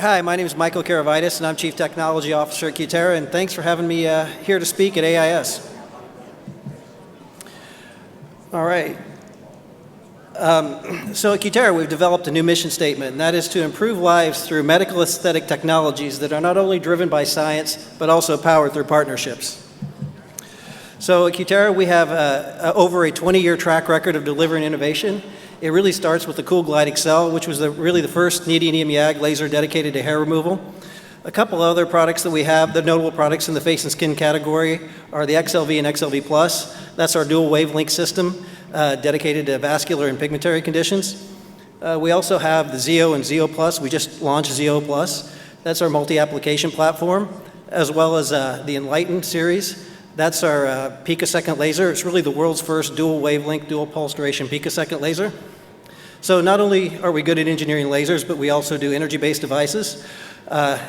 Hi, my name is Michael Karavitis, and I'm Chief Technology Officer at Cutera, and thanks for having me here to speak at AIS. All right. So at Cutera, we've developed a new mission statement, and that is to improve lives through medical aesthetic technologies that are not only driven by science, but also powered through partnerships. So at Cutera, we have over a 20-year track record of delivering innovation. It really starts with the Cool Glide Excel, which was really the first neodymium YAG laser dedicated to hair removal. A couple other products that we have, the notable products in the face and skin category, are the XLV and XLV Plus. That's our dual wavelength system dedicated to vascular and pigmentary conditions. We also have the Zeo and Zeo Plus. We just launched Zeo Plus. That's our multi-application platform, as well as the Enlighten series. That's our picosecond laser. It's really the world's first dual wavelength, dual pulse duration picosecond laser. So not only are we good at engineering lasers, but we also do energy-based devices.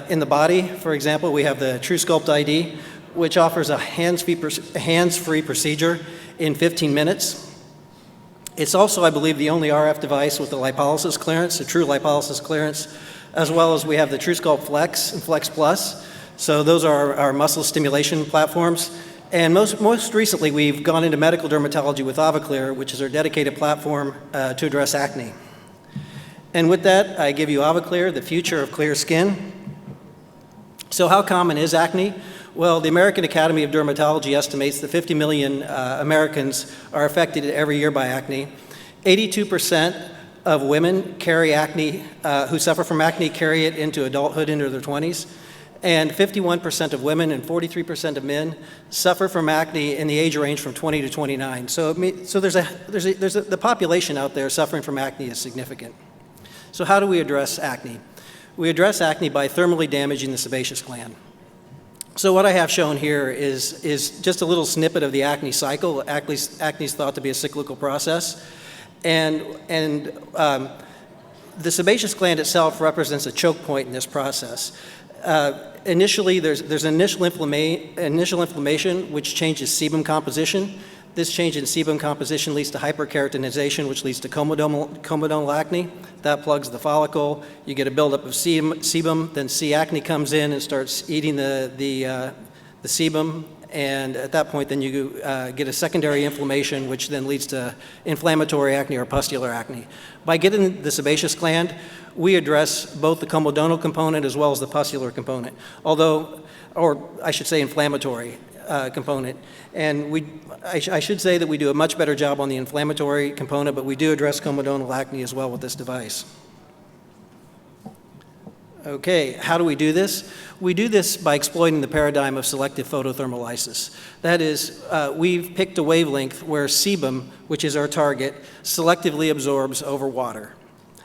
In the body, for example, we have the TrueSculpt ID, which offers a hands-free procedure in 15 minutes. It's also, I believe, the only RF device with a lipolysis clearance, a true lipolysis clearance, as well as we have the TrueSculpt Flex and Flex Plus. So those are our muscle stimulation platforms. And most recently, we've gone into medical dermatology with AviClear, which is our dedicated platform to address acne. And with that, I give you AviClear, the future of clear skin. So how common is acne? Well, the American Academy of Dermatology estimates that 50 million Americans are affected every year by acne. 82% of women carry acne, who suffer from acne, carry it into adulthood, into their 20s. And 51% of women and 43% of men suffer from acne in the age range from 20 to 29. So the population out there suffering from acne is significant. So how do we address acne? We address acne by thermally damaging the sebaceous gland. So what I have shown here is just a little snippet of the acne cycle. Acne is thought to be a cyclical process. And the sebaceous gland itself represents a choke point in this process. Initially, there's initial inflammation, which changes sebum composition. This change in sebum composition leads to hyperkeratinization, which leads to comedonal acne. That plugs the follicle. You get a buildup of sebum. Then C. acne comes in and starts eating the sebum. And at that point, then you get a secondary inflammation, which then leads to inflammatory acne or pustular acne. By getting the sebaceous gland, we address both the comedonal component as well as the pustular component, or I should say inflammatory component. And I should say that we do a much better job on the inflammatory component, but we do address comedonal acne as well with this device. Okay, how do we do this? We do this by exploiting the paradigm of selective photothermolysis. That is, we've picked a wavelength where sebum, which is our target, selectively absorbs over water.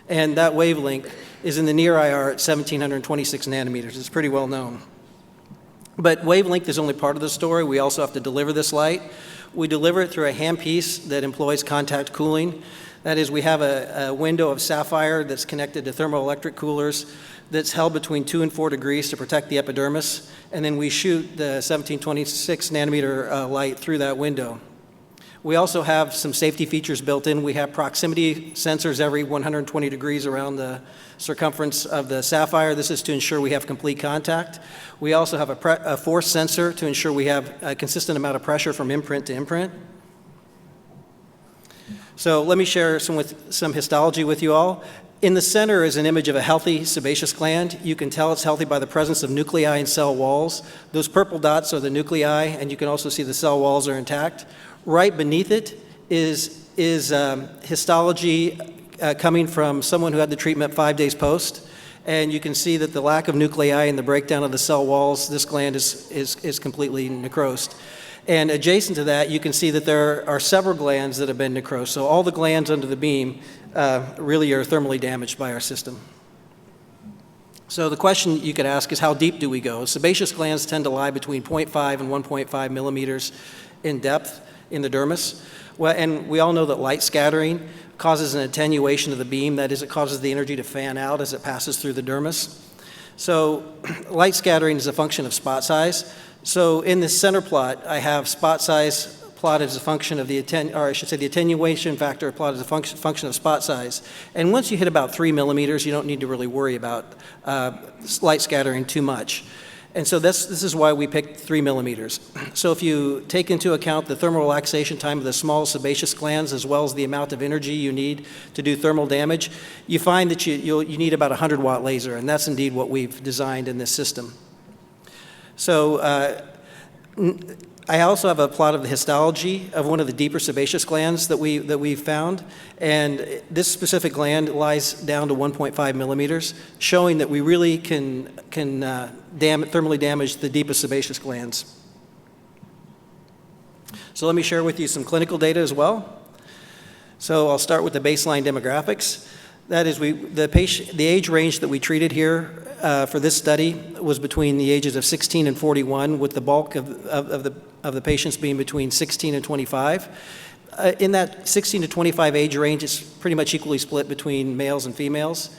And that wavelength is in the near IR at 1726 nanometers. It's pretty well known. But wavelength is only part of the story. We also have to deliver this light. We deliver it through a handpiece that employs contact cooling. That is, we have a window of sapphire that's connected to thermoelectric coolers that's held between 2 and 4 degrees to protect the epidermis, and then we shoot the 1726 nanometer light through that window. We also have some safety features built in. We have proximity sensors every 120 degrees around the circumference of the sapphire. This is to ensure we have complete contact. We also have a force sensor to ensure we have a consistent amount of pressure from imprint to imprint. So let me share some histology with you all. In the center is an image of a healthy sebaceous gland. You can tell it's healthy by the presence of nuclei and cell walls. Those purple dots are the nuclei, and you can also see the cell walls are intact. Right beneath it is histology coming from someone who had the treatment 5 days post. And you can see that the lack of nuclei and the breakdown of the cell walls, this gland is completely necrosed. And adjacent to that, you can see that there are several glands that have been necrosed. So all the glands under the beam really are thermally damaged by our system. So the question you could ask is, how deep do we go? Sebaceous glands tend to lie between 0.5 and 1.5 millimeters in depth in the dermis. Well, and we all know that light scattering causes an attenuation of the beam. That is, it causes the energy to fan out as it passes through the dermis. So light scattering is a function of spot size. So in this center plot, I have spot size plotted as a function of the attenuation factor plotted as a function of spot size. And once you hit about 3 millimeters, you don't need to really worry about light scattering too much. And so this is why we picked 3 millimeters. So if you take into account the thermal relaxation time of the small sebaceous glands as well as the amount of energy you need to do thermal damage, you find that you need about a 100-watt laser, and that's indeed what we've designed in this system. So I also have a plot of the histology of one of the deeper sebaceous glands that we've found, and this specific gland lies down to 1.5 millimeters, showing that we really can thermally damage the deepest sebaceous glands. So let me share with you some clinical data as well. So I'll start with the baseline demographics. That is, the age range that we treated here for this study was between the ages of 16 and 41, with the bulk of the patients being between 16 and 25. In that 16 to 25 age range, it's pretty much equally split between males and females.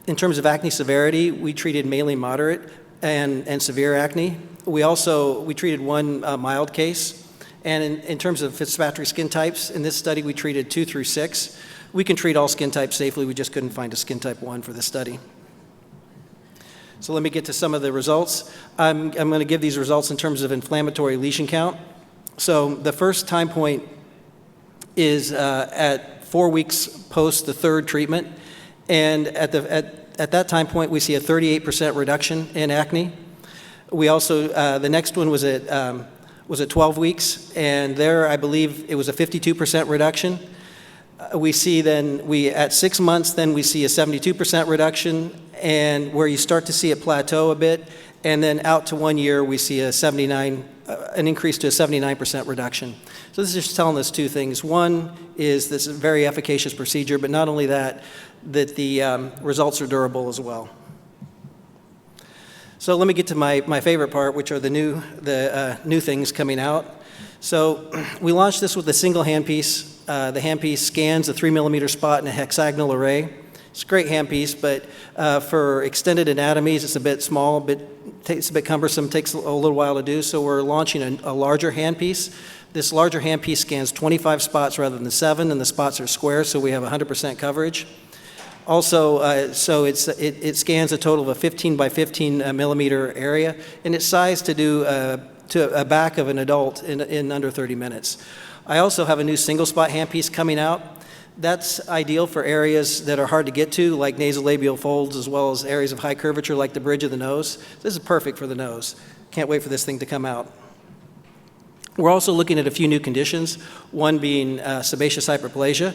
In terms of acne severity, we treated mainly moderate and severe acne. We treated one mild case. And in terms of Fitzpatrick skin types, in this study we treated 2 through 6. We can treat all skin types safely, we just couldn't find a skin type 1 for this study. So let me get to some of the results. I'm going to give these results in terms of inflammatory lesion count. So the first time point is at 4 weeks post the third treatment, and at that time point we see a 38% reduction in acne. We also, the next one was at 12 weeks, and there I believe it was a 52% reduction. We see at 6 months, then we see a 72% reduction, and where you start to see it plateau a bit, and then out to 1 year, we see an increase to a 79% reduction. So this is just telling us two things. One is this is a very efficacious procedure, but not only that the results are durable as well. So let me get to my favorite part, which are the new things coming out. So we launched this with a single handpiece. The handpiece scans a 3 millimeter spot in a hexagonal array. It's a great handpiece, but for extended anatomies, it's a bit small, it's a bit cumbersome, takes a little while to do, so we're launching a larger handpiece. This larger handpiece scans 25 spots rather than 7, and the spots are square, so we have 100% coverage. Also, so it scans a total of a 15 by 15 millimeter area, and it's sized to do to a back of an adult in under 30 minutes. I also have a new single spot handpiece coming out. That's ideal for areas that are hard to get to, like nasolabial folds, as well as areas of high curvature like the bridge of the nose. This is perfect for the nose. Can't wait for this thing to come out. We're also looking at a few new conditions, one being sebaceous hyperplasia.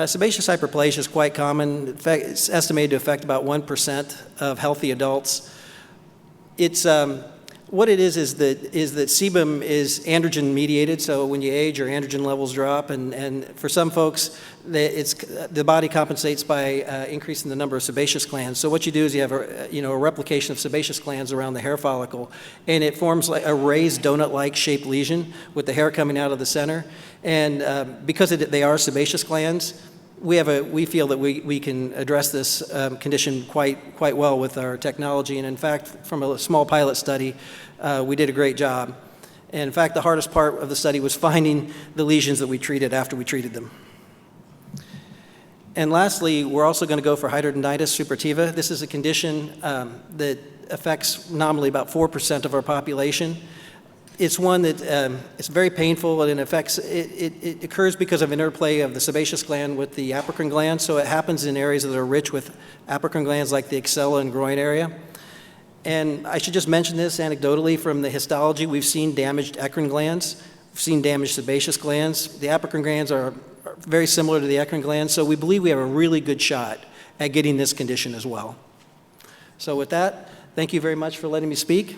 Sebaceous hyperplasia is quite common. In fact, it's estimated to affect about 1% of healthy adults. It's what it is that sebum is androgen mediated, so when you age, your androgen levels drop, and for some folks, the body compensates by increasing the number of sebaceous glands. So what you do is you have a replication of sebaceous glands around the hair follicle, and it forms like a raised donut-like shaped lesion with the hair coming out of the center. And because they are sebaceous glands, we feel that we can address this condition quite well with our technology, and in fact, from a small pilot study, we did a great job. And in fact, the hardest part of the study was finding the lesions that we treated after we treated them. And lastly, we're also going to go for hidradenitis suppurativa. This is a condition that affects nominally about 4% of our population. It's one that it's very painful, and it occurs because of interplay of the sebaceous gland with the apocrine gland, so it happens in areas that are rich with apocrine glands like the axilla and groin area. And I should just mention this anecdotally from the histology. We've seen damaged eccrine glands. We've seen damaged sebaceous glands. The apocrine glands are very similar to the eccrine glands, so we believe we have a really good shot at getting this condition as well. So with that, thank you very much for letting me speak.